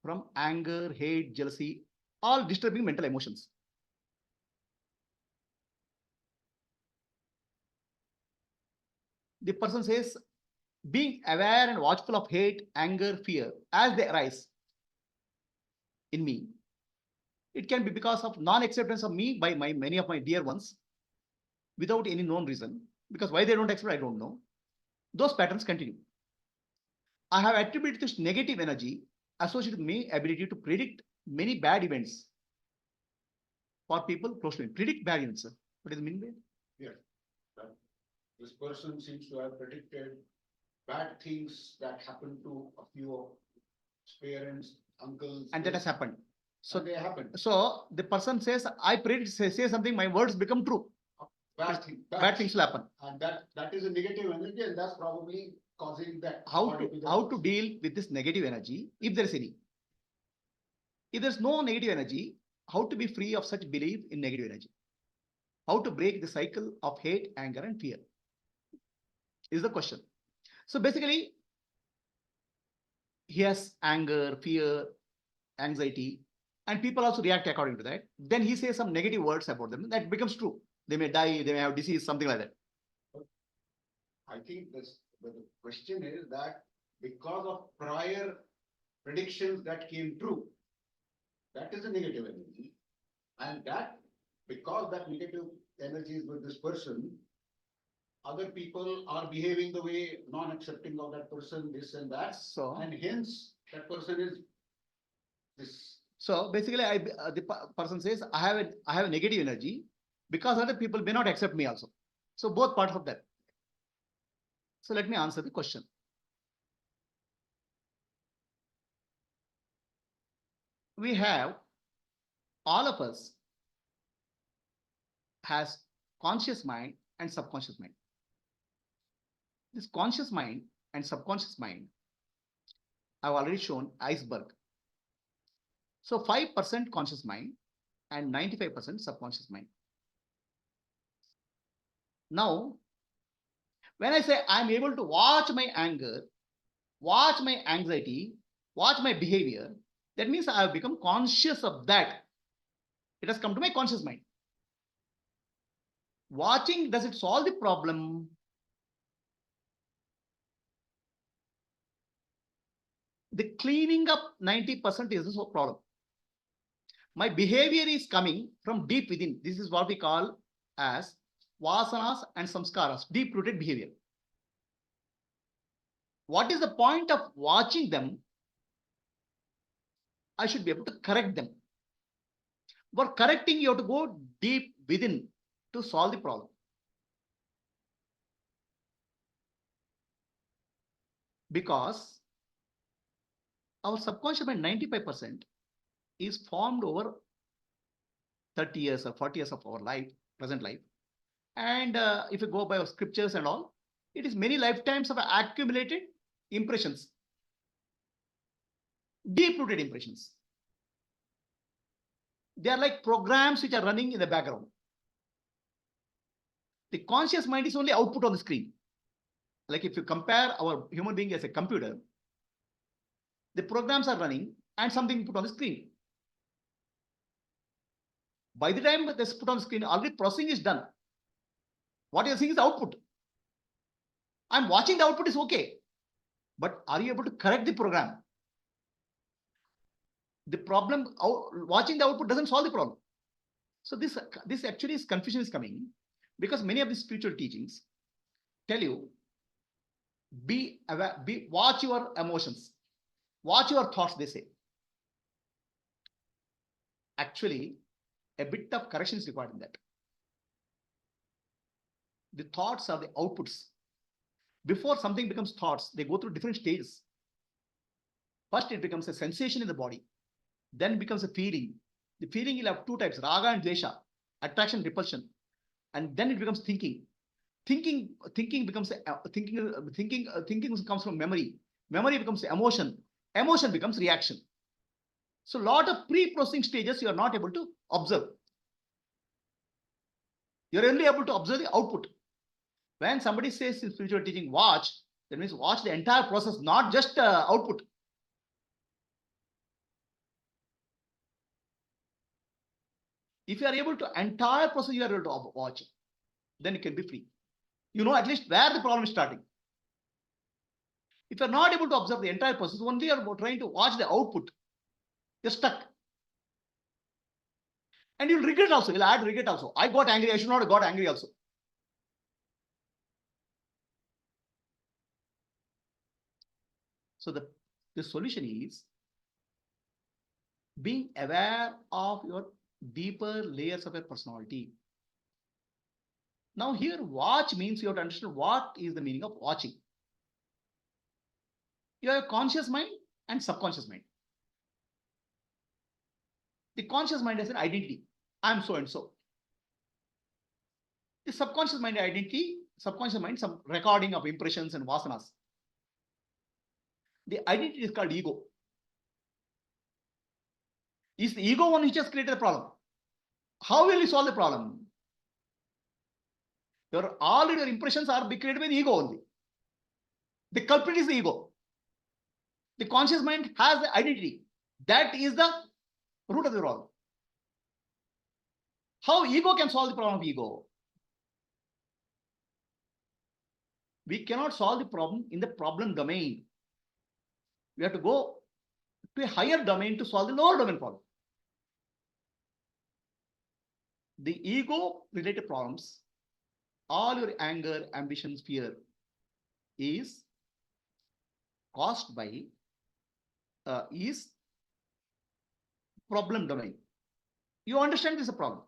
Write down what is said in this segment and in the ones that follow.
from anger, hate, jealousy, all disturbing mental emotions. The person says, being aware and watchful of hate, anger, fear as they arise in me. It can be because of non-acceptance of me by many of my dear ones without any known reason. Because why they don't accept, I don't know. Those patterns continue. I have attributed this negative energy associated with my ability to predict many bad events for people close to me. Predict bad events. Sir. What does it mean? Yeah. This person seems to have predicted bad things that happened to a few of his parents, uncles. And that has happened. So they happened. So the person says, I predict, say something, my words become true. Bad things will happen. And that is a negative energy, and that's probably causing that. How to deal with this negative energy, if there is any? If there's no negative energy, how to be free of such belief in negative energy? How to break the cycle of hate, anger, and fear is the question. So basically, he has anger, fear, anxiety, and people also react according to that. Then he says some negative words about them. That becomes true. They may die, they may have disease, something like that. I think the question is that because of prior predictions that came true, that is a negative energy. And that because that negative energy is with this person, other people are behaving the way, non-accepting of that person, this and that. So, and hence that person is this. So basically, the person says, I have a negative energy because other people may not accept me also. So both parts of that. So let me answer the question. We have, all of us has conscious mind and subconscious mind. This conscious mind and subconscious mind, I've already shown iceberg. So 5% conscious mind and 95% subconscious mind. Now, when I say I'm able to watch my anger, watch my anxiety, watch my behavior, that means I have become conscious of that. It has come to my conscious mind. Watching, does it solve the problem? The cleaning up 90% is the problem. My behavior is coming from deep within. This is what we call as vasanas and samskaras, deep-rooted behavior. What is the point of watching them? I should be able to correct them. For correcting, you have to go deep within to solve the problem. Because our subconscious mind, 95%, is formed over 30 years or 40 years of our life, present life. And if you go by our scriptures and all, it is many lifetimes of accumulated impressions, deep-rooted impressions. They are like programs which are running in the background. The conscious mind is only output on the screen. Like if you compare our human being as a computer, the programs are running and something put on the screen. By the time this put on the screen, already processing is done. What you're seeing is output. I'm watching the output is okay. But are you able to correct the program? The problem, watching the output doesn't solve the problem. So this actually is confusion is coming because many of the spiritual teachings tell you, be aware, watch your emotions, watch your thoughts, they say. Actually, a bit of correction is required in that. The thoughts are the outputs. Before something becomes thoughts, they go through different stages. First, it becomes a sensation in the body. Then becomes a feeling. The feeling will have two types, raga and dvesha, attraction, repulsion. And then it becomes thinking. Thinking becomes thinking comes from memory. Memory becomes emotion. Emotion becomes reaction. So a lot of pre-processing stages you are not able to observe. You're only able to observe the output. When somebody says in spiritual teaching, watch, that means watch the entire process, not just output. If you are able to entire process, you are able to watch, then you can be free. You know at least where the problem is starting. If you are not able to observe the entire process, only you are trying to watch the output, you're stuck. And you'll regret also. You'll add regret also. I got angry. I should not have got angry also. So the solution is being aware of your deeper layers of your personality. Now here, watch means you have to understand what is the meaning of watching. You have a conscious mind and subconscious mind. The conscious mind has an identity. I am so and so. The subconscious mind identity, subconscious mind, some recording of impressions and vasanas. The identity is called ego. Is the ego one which has created the problem? How will you solve the problem? All your impressions are created by the ego only. The culprit is the ego. The conscious mind has the identity. That is the root of the problem. How ego can solve the problem of ego? We cannot solve the problem in the problem domain. We have to go to a higher domain to solve the lower domain problem. The ego related problems, all your anger, ambitions, fear is caused by is problem domain. You understand this is a problem.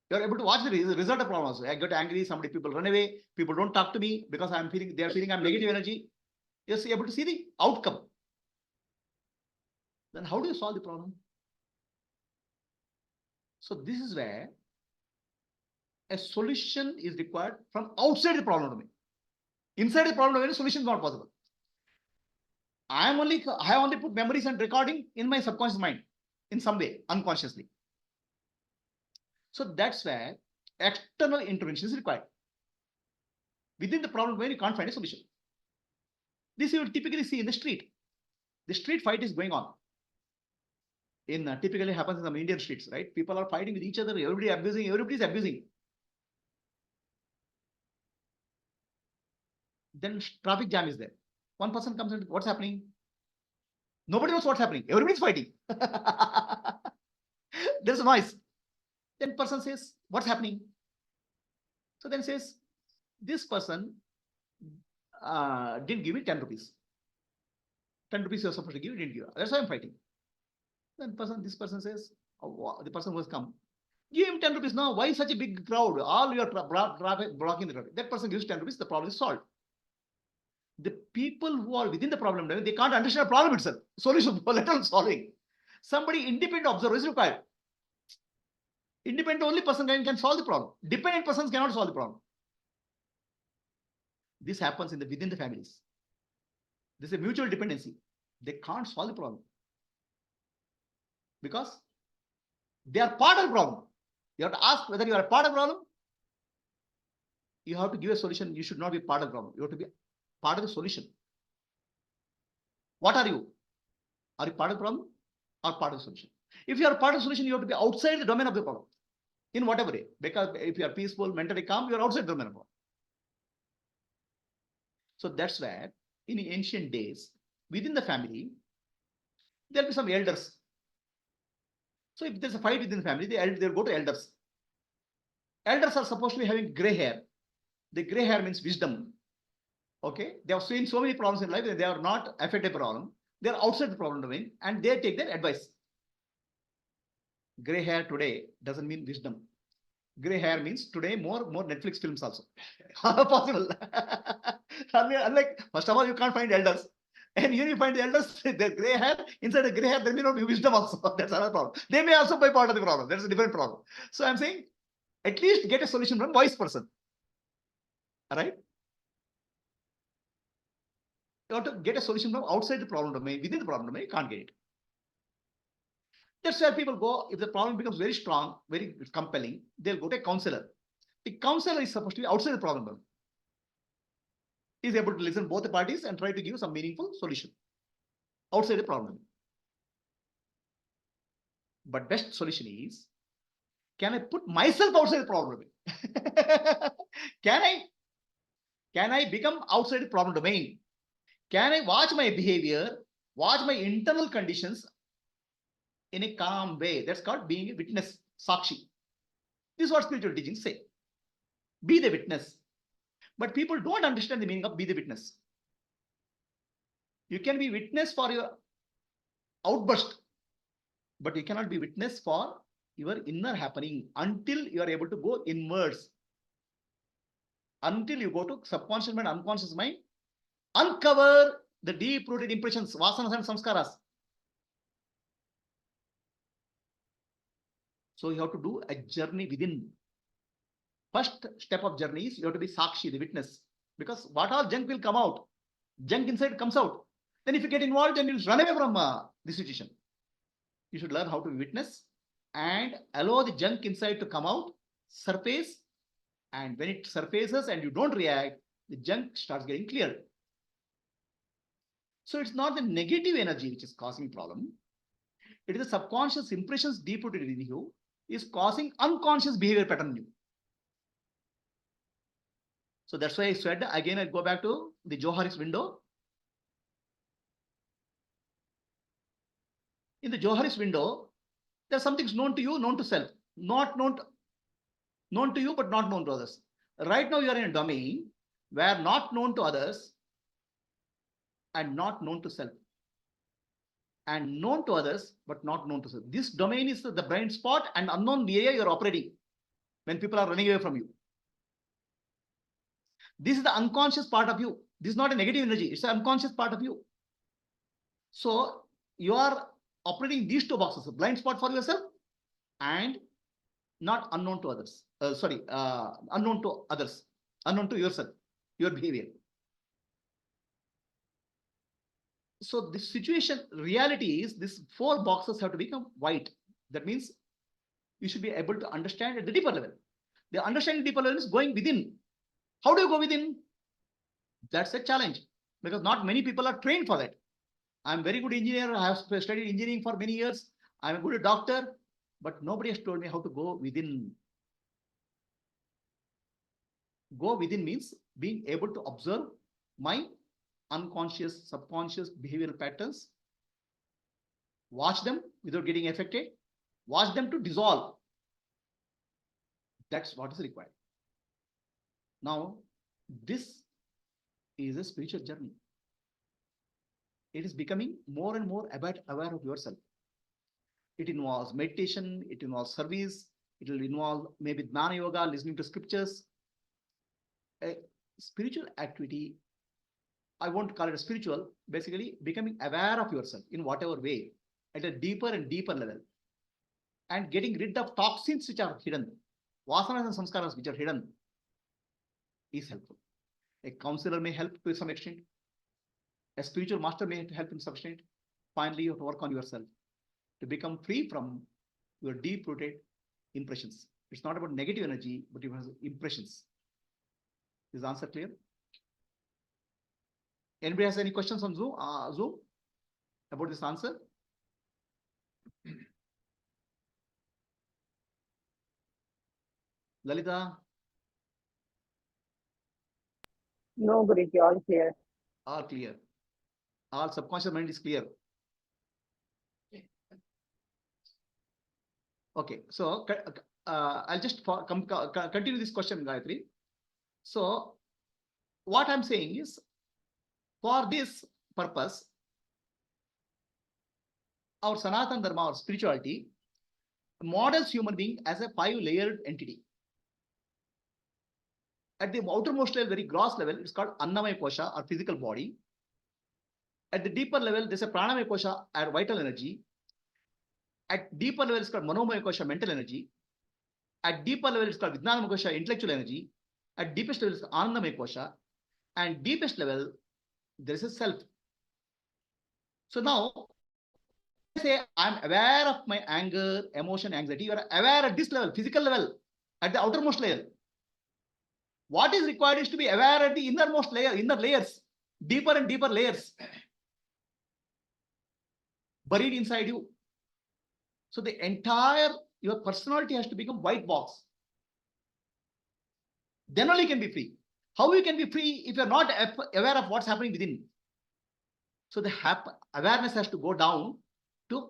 You are able to watch the result of problem also. I get angry, people run away, people don't talk to me because they are feeling I'm negative energy. You're able to see the outcome. Then how do you solve the problem? So this is where a solution is required from outside the problem domain. Inside the problem domain, a solution is not possible. I only put memories and recording in my subconscious mind in some way, unconsciously. So that's where external intervention is required. Within the problem domain, you can't find a solution. This you will typically see in the street. The street fight is going on. Typically happens in some Indian streets, right? People are fighting with each other, everybody is abusing. Then traffic jam is there. One person comes in, what's happening? Nobody knows what's happening. Everybody's fighting. There's a noise. Then person says, what's happening? So then says, this person didn't give me 10 rupees. 10 rupees you're supposed to give, didn't give. That's why I'm fighting. Then this person says, the person who has come, give him 10 rupees now. Why such a big crowd? All your traffic blocking the traffic. That person gives 10 rupees, the problem is solved. The people who are within the problem, they can't understand the problem itself. Solution, let alone solving. Somebody independent observer is required. Independent only person can solve the problem. Dependent persons cannot solve the problem. This happens within the families. This is a mutual dependency. They can't solve the problem because they are part of the problem. You have to ask whether you are a part of the problem. You have to give a solution. You should not be part of the problem. You have to be part of the solution. What are you? Are you part of the problem or part of the solution? If you are part of the solution, you have to be outside the domain of the problem in whatever way. Because if you are peaceful, mentally calm, you are outside the domain of the problem. So that's where in ancient days, within the family, there will be some elders. So if there's a fight within the family, they'll go to elders. Elders are supposed to be having gray hair. The gray hair means wisdom. Okay, they have seen so many problems in life that they are not affected by the problem. They are outside the problem domain and they take their advice. Gray hair today doesn't mean wisdom. Gray hair means today more Netflix films also. How possible? Unlike, first of all, you can't find elders. And here you find the elders, their gray hair, inside the gray hair, there may not be wisdom also. That's another problem. They may also be part of the problem. That's a different problem. So I'm saying, at least get a solution from a wise person. All right? You have to get a solution from outside the problem domain. Within the problem domain, you can't get it. That's where people go. If the problem becomes very strong, very compelling, they'll go to a counselor. The counselor is supposed to be outside the problem domain. He's able to listen to both the parties and try to give some meaningful solution outside the problem. But best solution is, Can I put myself outside the problem domain? Can I become outside the problem domain? Can I watch my behavior, watch my internal conditions in a calm way? That's called being a witness, sakshi. This is what spiritual teachings say. Be the witness. But people don't understand the meaning of be the witness. You can be witness for your outburst, but you cannot be witness for your inner happening until you are able to go inwards. Until you go to subconscious mind, unconscious mind, uncover the deep-rooted impressions, vasanas and samskaras. So you have to do a journey within. First step of journey is you have to be sakshi, the witness. Because what all junk will come out? Junk inside comes out. Then if you get involved, then you'll run away from the situation. You should learn how to witness and allow the junk inside to come out, surface. And when it surfaces and you don't react, the junk starts getting cleared. So it's not the negative energy which is causing problem. It is the subconscious impressions deep-rooted in you is causing unconscious behavior pattern in you. So that's why I said, again, I'll go back to the Johari's window. In the Johari's window, there's some things known to you, known to self, not known to you, but not known to others. Right now, you are in a domain where not known to others and not known to self, and known to others, but not known to self. This domain is the blind spot and unknown area you're operating when people are running away from you. This is the unconscious part of you. This is not a negative energy. It's an unconscious part of you. So you are operating these two boxes, a blind spot for yourself and not unknown to others. Unknown to others, unknown to yourself, your behavior. So this situation, reality is these four boxes have to become white. That means you should be able to understand at the deeper level. The understanding deeper level is going within. How do you go within? That's a challenge because not many people are trained for that. I'm a very good engineer. I have studied engineering for many years. I'm a good doctor, but nobody has told me how to go within. Go within means being able to observe my unconscious, subconscious behavioral patterns, watch them without getting affected, watch them to dissolve. That's what is required. Now, this is a spiritual journey. It is becoming more and more aware of yourself. It involves meditation, it involves service, it will involve maybe Jnana Yoga, listening to scriptures. A spiritual activity, I won't call it a spiritual, basically becoming aware of yourself in whatever way at a deeper and deeper level and getting rid of toxins which are hidden, vasanas and samskaras which are hidden is helpful. A counselor may help to some extent. A spiritual master may help in some extent. Finally, you have to work on yourself to become free from your deep-rooted impressions. It's not about negative energy, but it has impressions. Is the answer clear? Anybody has any questions on Zoom about this answer? Lalita? No, Guruji, all clear. All clear. All subconscious mind is clear. Okay, so I'll just continue this question, Gayatri. So what I'm saying is, for this purpose, our Sanatana Dharma or spirituality models human being as a 5-layered entity. At the outermost level, very gross level, it's called Annamaya Kosha or physical body. At the deeper level, there's a Pranamaya Kosha or vital energy. At deeper level, it's called Manomaya Kosha, mental energy. At deeper level, it's called Vijnanamaya Kosha, intellectual energy. At deepest level, it's Anandamaya Kosha. And deepest level, there is a self. So now, say I'm aware of my anger, emotion, anxiety. You are aware at this level, physical level, at the outermost layer. What is required is to be aware at the innermost layer, inner layers, deeper and deeper layers buried inside you. So the entire your personality has to become white box. Then only you can be free. How you can be free if you're not aware of what's happening within? So the awareness has to go down to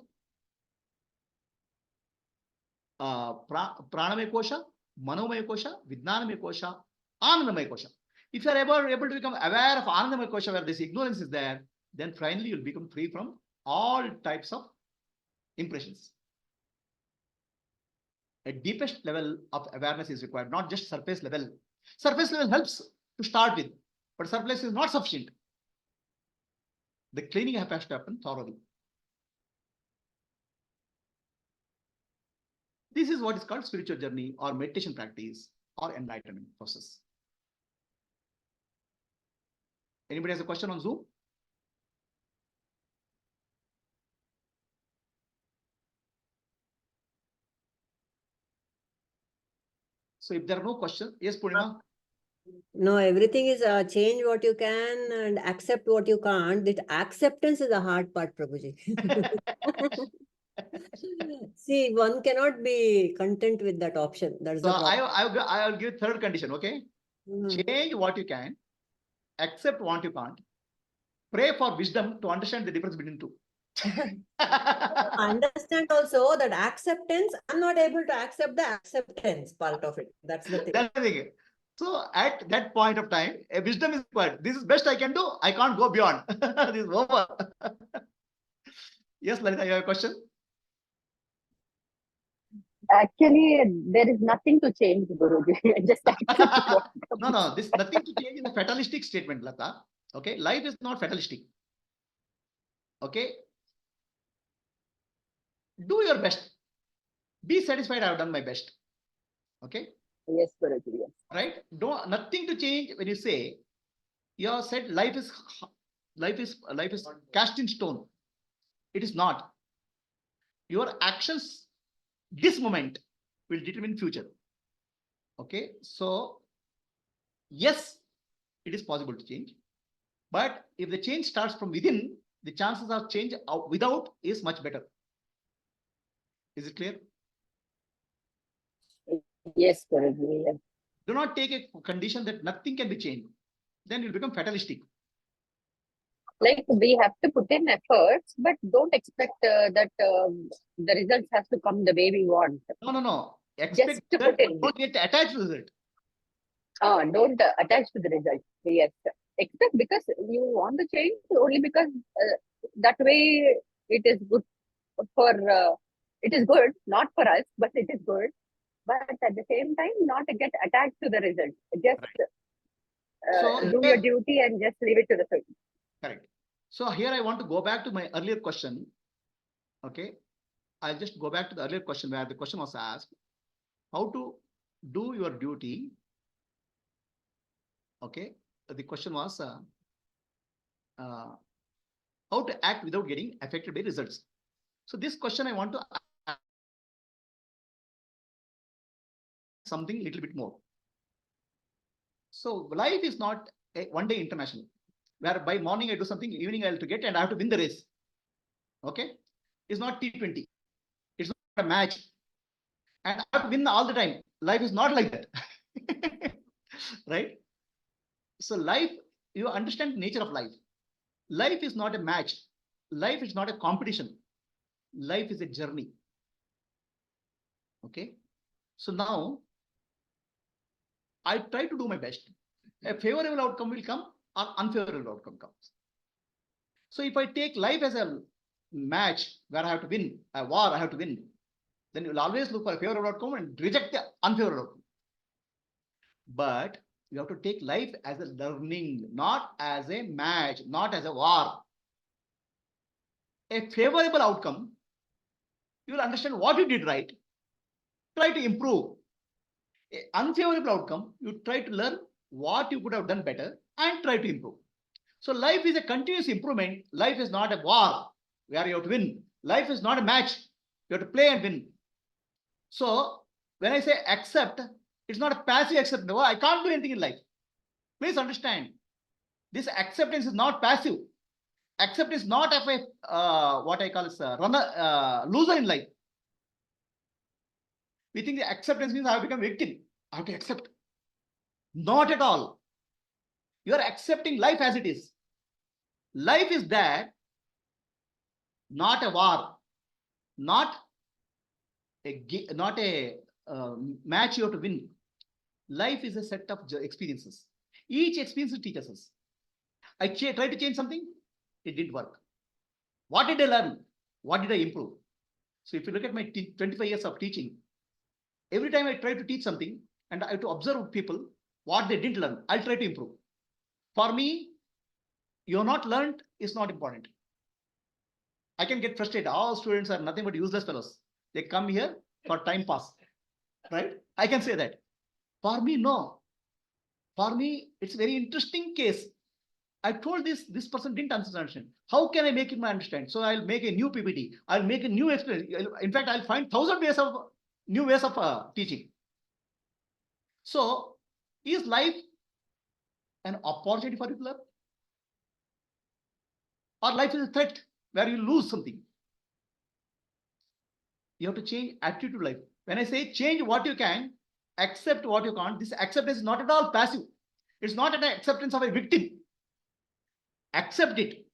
pranamaya kosha, manomaya kosha, vijnanamaya kosha, anandamaya kosha. If you are able to become aware of anandamaya kosha where this ignorance is there, then finally you'll become free from all types of impressions. A deepest level of awareness is required, not just surface level. Surface level helps to start with, but surface is not sufficient. The cleaning has to happen thoroughly. This is what is called spiritual journey or meditation practice or enlightenment process. Anybody has a question on Zoom? So if there are no questions, yes, Purnima? No, everything is change what you can and accept what you can't. That acceptance is the hard part, Prabhuji. See, one cannot be content with that option. That's So the problem. I'll give third condition, okay? Change what you can, accept what you can't, pray for wisdom to understand the difference between two. Understand also that acceptance, I'm not able to accept the acceptance part of it. That's the thing. That's the thing. So at that point of time, a wisdom is required. This is best I can do. I can't go beyond. This is over. Yes, Lalita, you have a question? Actually, there is nothing to change, Guruji. Just accept what No, this nothing to change is a fatalistic statement, Lata. Okay, life is not fatalistic. Okay, do your best. Be satisfied. I have done my best. Okay. Yes, Guruji. Yes. Right. Nothing to change. When you say, you have said life is cast in stone. It is not. Your actions this moment will determine future. Okay. So yes, it is possible to change. But if the change starts from within, the chances of change without is much better. Is it clear? Yes, Guruji. Yes. Do not take a condition that nothing can be changed. Then you'll become fatalistic. Like we have to put in efforts, but don't expect that the results has to come the way we want. No. Expect Just to that, put in. don't get attached to it. Don't attach to the result. Yes, expect because you want to change only because that way it is good for it is good not for us, but it is good. But at the same time, not to get attached to the result. Just do your duty and just leave it to the fate. Correct. So here I want to go back to my earlier question. Okay, I'll just go back to the earlier question where the question was asked, how to do your duty. Okay, the question was how to act without getting affected by results. So this question I want to ask something a little bit more. So life is not a one-day international, where by morning I do something, evening I have to get and I have to win the race. Okay, it's not T20. It's not a match, and I have to win all the time. Life is not like that, right? So life, you understand the nature of life. Life is not a match. Life is not a competition. Life is a journey. Okay. So now I try to do my best. A favorable outcome will come or unfavorable outcome comes. So if I take life as a match where I have to win, a war I have to win, then you will always look for a favorable outcome and reject the unfavorable outcome. But you have to take life as a learning, not as a match, not as a war. A favorable outcome, you will understand what you did right, try to improve. An unfavorable outcome, you try to learn what you could have done better and try to improve. So life is a continuous improvement. Life is not a war where you have to win. Life is not a match. You have to play and win. So when I say accept, it's not a passive acceptance. Oh, I can't do anything in life. Please understand, this acceptance is not passive. Acceptance is not of a what I call as a runner, loser in life. We think the acceptance means I have become victim. I have to accept. Not at all. You are accepting life as it is. Life is that, not a war, not a match you have to win. Life is a set of experiences. Each experience teaches us. I tried to change something, it didn't work. What did I learn? What did I improve? So if you look at my 25 years of teaching, every time I try to teach something and I have to observe people, what they didn't learn, I'll try to improve. For me, you're not learned is not important. I can get frustrated. All students are nothing but useless fellows. They come here for time pass, right? I can say that. For me, no. For me, it's a very interesting case. I told this person didn't understand. How can I make him understand? So I'll make a new PPT. I'll make a new experience. In fact, I'll find 1,000 ways of new ways of teaching. So is life an opportunity for you to learn? Or life is a threat where you lose something? You have to change attitude to life. When I say change what you can, accept what you can't, this acceptance is not at all passive. It's not an acceptance of a victim. Accept it.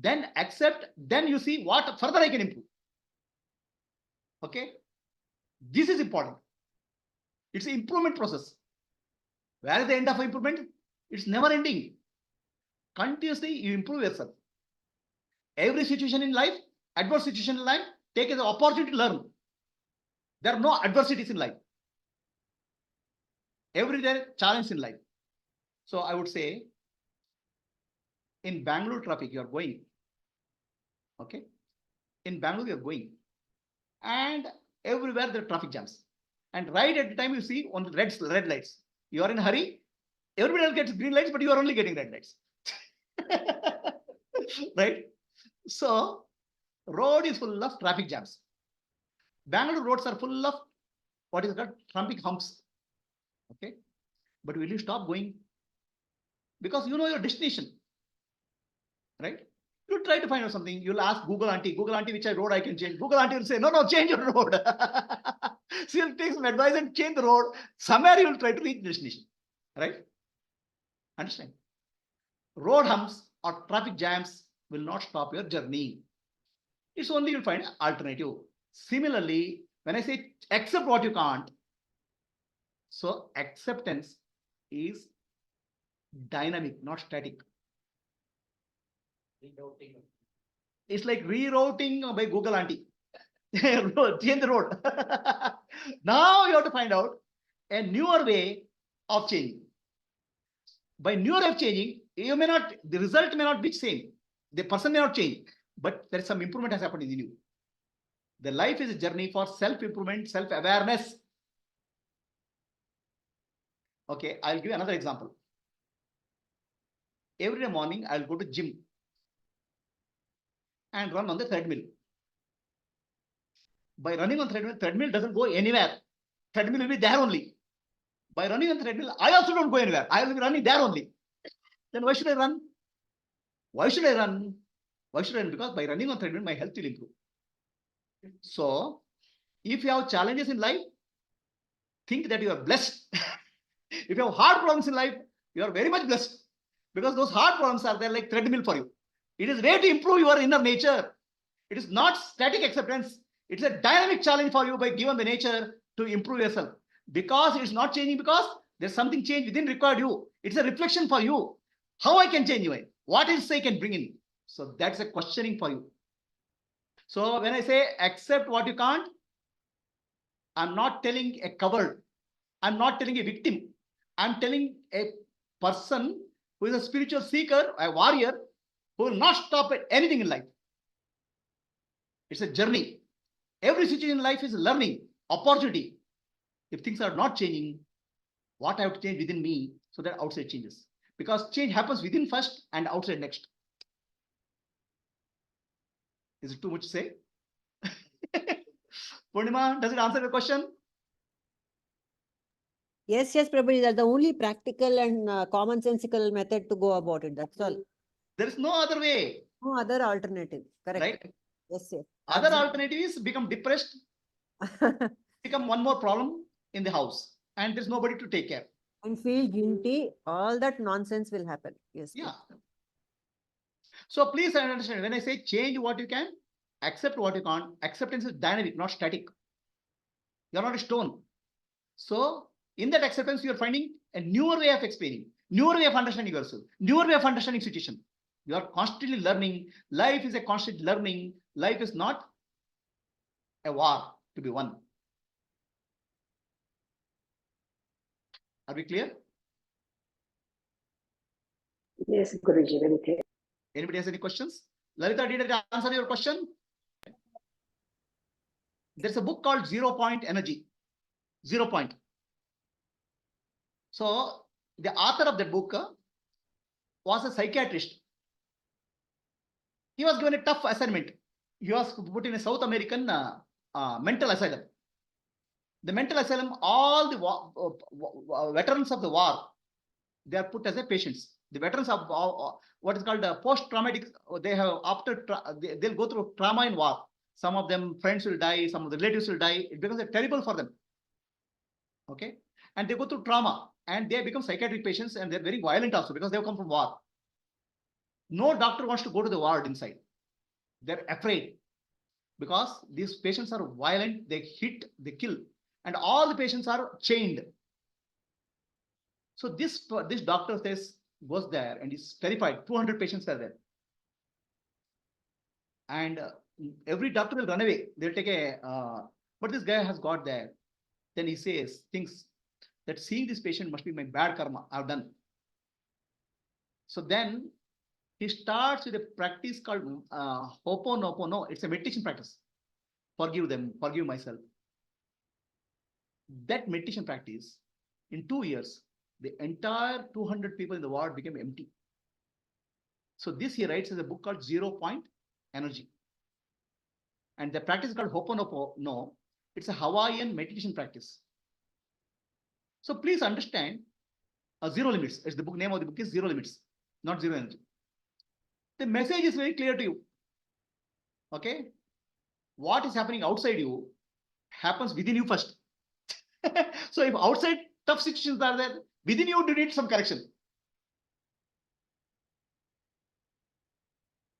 Then accept, then you see what further I can improve. Okay? This is important. It's an improvement process. Where is the end of improvement? It's never ending. Continuously you improve yourself. Every situation in life, adverse situation in life, take as an opportunity to learn. There are no adversities in life. Every day challenge in life. So I would say, in Bangalore traffic, you are going. Okay? In Bangalore, you are going. And everywhere there are traffic jams. And right at the time you see on the red lights. You are in a hurry. Everybody else gets green lights, but you are only getting red lights. Right? So, road is full of traffic jams. Bangalore roads are full of what is called traffic humps. Okay? But will you stop going? Because you know your destination. Right? You try to find out something. You'll ask Google auntie, which road I can change. Google auntie will say, no, change your road. So you'll take some advice and change the road. Somewhere you'll try to reach the destination. Right? Understand? Road humps or traffic jams will not stop your journey. It's only you'll find an alternative. Similarly, when I say accept what you can't, so acceptance is dynamic, not static. It's like rerouting by Google auntie. Change the road. Now you have to find out a newer way of changing. By newer way of changing, you may not, the result may not be same. The person may not change, but there is some improvement has happened in you. The life is a journey for self-improvement, self-awareness. Okay, I'll give you another example. Every morning, I'll go to gym and run on the treadmill. By running on treadmill doesn't go anywhere. Treadmill will be there only. By running on treadmill, I also don't go anywhere. I will be running there only. Then why should I run? Why should I run? Why should I run? Because by running on treadmill, my health will improve. So, if you have challenges in life, think that you are blessed. If you have hard problems in life, you are very much blessed. Because those hard problems are there like treadmill for you. It is way to improve your inner nature. It is not static acceptance. It's a dynamic challenge for you by given the nature to improve yourself. Because it's not changing because there's something changed within required you. It's a reflection for you. How I can change you? What else I can bring in? So that's a questioning for you. So when I say accept what you can't, I'm not telling a coward. I'm not telling a victim. I'm telling a person who is a spiritual seeker, a warrior, who will not stop at anything in life. It's a journey. Every situation in life is a learning, opportunity. If things are not changing, what I have to change within me so that outside changes. Because change happens within first and outside next. Is it too much to say? Purnima, does it answer your question? Yes, Prabhuji, that's the only practical and commonsensical method to go about it. That's all. There is no other way. No other alternative. Correct. Right? Yes. Other alternative is become depressed, become one more problem in the house, and there's nobody to take care. And feel guilty, all that nonsense will happen. Yes. Yeah. So please understand, when I say change what you can, accept what you can't, acceptance is dynamic, not static. You're not a stone. So in that acceptance, you're finding a newer way of explaining, newer way of understanding yourself, newer way of understanding situation. You are constantly learning. Life is a constant learning. Life is not a war to be won. Are we clear? Yes, Guruji, very clear. Anybody has any questions? Lalita, did I answer your question? There's a book called 0 Point Energy. 0 Point. So the author of that book was a psychiatrist. He was given a tough assignment. He was put in a South American mental asylum. The mental asylum, all the veterans of the war, they are put as a patients. The veterans of what is called post-traumatic, they have after they'll go through trauma in war. Some of them friends will die, some of the relatives will die. It becomes terrible for them. Okay, and they go through trauma and they become psychiatric patients, and they're very violent also because they have come from war. No doctor wants to go to the ward inside. They're afraid because these patients are violent. They hit, they kill, and all the patients are chained. So this doctor goes there and is terrified. 200 patients are there, and every doctor will run away. They'll take but this guy has got there. Then he thinks that seeing this patient must be my bad karma I've done. So then he starts with a practice called Ho'oponopono. It's a meditation practice. Forgive them, forgive myself. That meditation practice, in 2 years, the entire 200 people in the ward became empty. So this he writes as a book called 0 Point Energy. And the practice is called Ho'oponopono. It's a Hawaiian meditation practice. So please understand, Zero Limits. It's the book name of the book is Zero Limits, not Zero Energy. The message is very clear to you. Okay? What is happening outside you happens within you first. So if outside tough situations are there, within you do need some correction.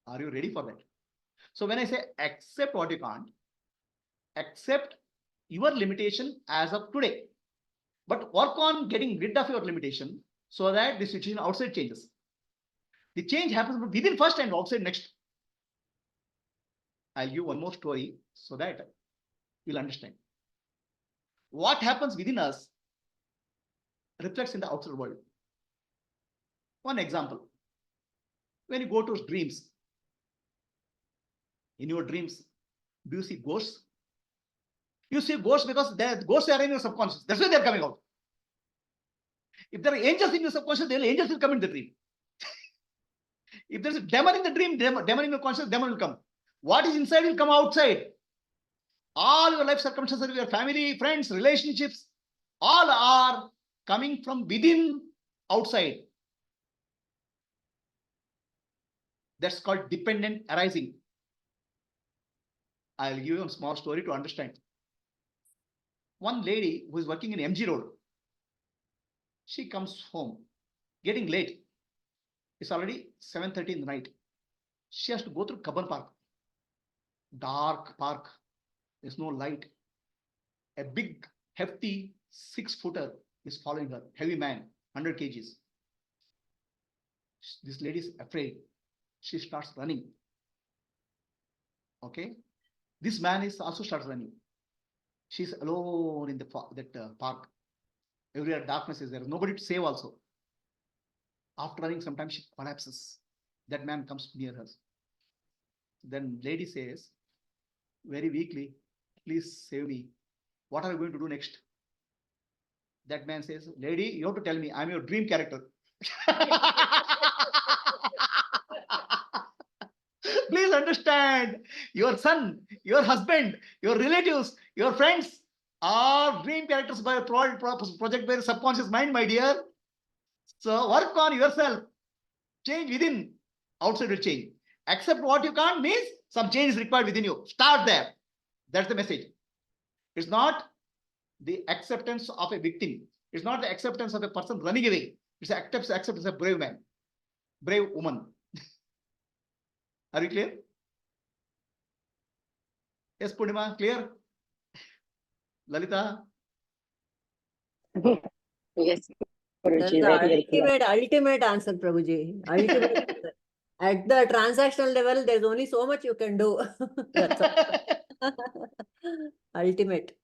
Are you ready for that? So when I say accept what you can't, accept your limitation as of today, but work on getting rid of your limitation so that the situation outside changes. The change happens within first and outside next. I'll give one more story so that you'll understand. What happens within us reflects in the outside world. One example. When you go to dreams, in your dreams, do you see ghosts? You see ghosts because ghosts are in your subconscious. That's why they're coming out. If there are angels in your subconscious, angels will come in the dream. If there's a demon in the dream, demon in your conscious, demon will come. What is inside will come outside. All your life circumstances, your family, friends, relationships, all are coming from within, outside. That's called dependent arising. I'll give you a small story to understand. One lady who is working in MG Road, she comes home, getting late. It's already 7:30 in the night. She has to go through Kabban Park. Dark park. There's no light. A big, hefty 6-footer is following her. Heavy man, 100 kgs. This lady is afraid. She starts running. Okay. This man is also starts running. She's alone in that park. Everywhere darkness is there. Nobody to save also. After running, sometimes she collapses. That man comes near her. Then lady says, very weakly, please save me. What are you going to do next? That man says, lady, you have to tell me. I'm your dream character. Please understand, your son, your husband, your relatives, your friends are dream characters by a project by the subconscious mind, my dear. So work on yourself. Change within. Outside will change. Accept what you can't means some change is required within you. Start there. That's the message. It's not the acceptance of a victim. It's not the acceptance of a person running away. It's acceptance of a brave man, brave woman. Are you clear? Yes, Purnima, clear? Lalita? Yes, That's Guruji, the very clear. ultimate answer, Prabhuji. Ultimate answer. At the transactional level, there's only so much you can do. That's all. Ultimate.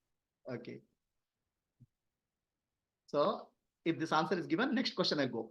Okay. So, if this answer is given, next question I'll go.